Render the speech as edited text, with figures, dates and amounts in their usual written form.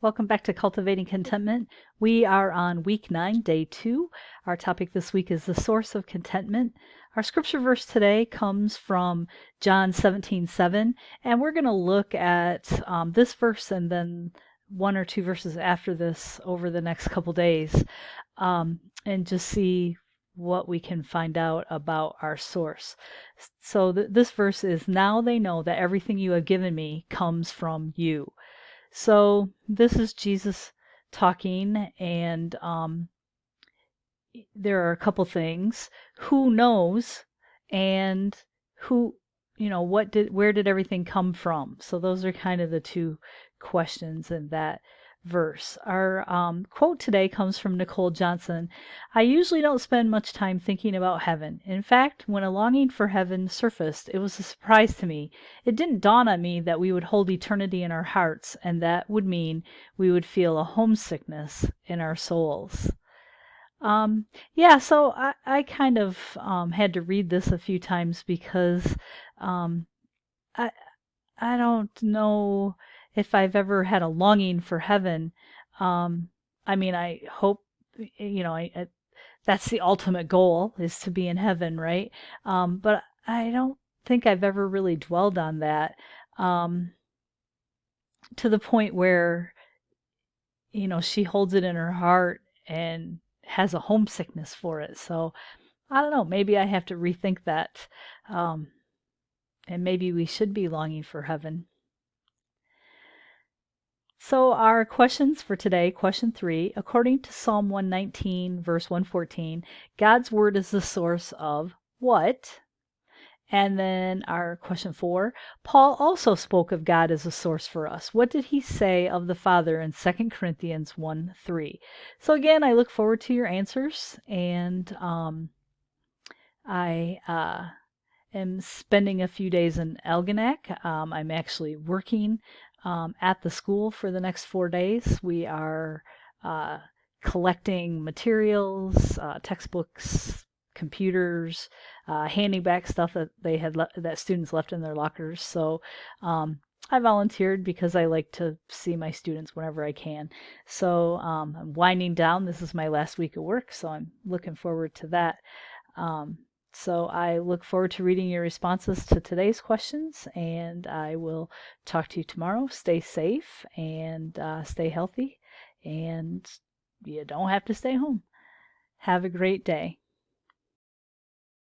Welcome back to Cultivating Contentment. We are on week 9, day 2. Our topic this week is the source of contentment. Our scripture verse today comes from John 17:7, and we're going to look at this verse and then one or two verses after this over the next couple days and just see what we can find out about our source. So this verse is, "Now they know that everything you have given me comes from you." So this is Jesus talking, and there are a couple things. Who knows, and who, where did everything come from? So those are kind of the two questions in that verse. Our quote today comes from Nicole Johnson. "I usually don't spend much time thinking about heaven. In fact, when a longing for heaven surfaced, it was a surprise to me. It didn't dawn on me that we would hold eternity in our hearts, and that would mean we would feel a homesickness in our souls." So I kind of had to read this a few times because um, I I don't know if I've ever had a longing for heaven. I hope, that's the ultimate goal, is to be in heaven, right? But I don't think I've ever really dwelled on that um, to the point where, she holds it in her heart and has a homesickness for it. So I don't know, maybe I have to rethink that. Um, and maybe we should be longing for heaven. So, our questions for today, question 3, according to Psalm 119, verse 114, God's word is the source of what? And then our question 4, Paul also spoke of God as a source for us. What did he say of the Father in 2 Corinthians 1:3? So, again, I look forward to your answers, and I am spending a few days in Algonac. I'm actually working at the school for the next 4 days. We are uh, collecting materials, textbooks, computers, handing back stuff that that students left in their lockers. So I volunteered because I like to see my students whenever I can. So I'm winding down. This is my last week of work, so I'm looking forward to that. Um, so I look forward to reading your responses to today's questions, and I will talk to you tomorrow. Stay safe and stay healthy, and you don't have to stay home. Have a great day.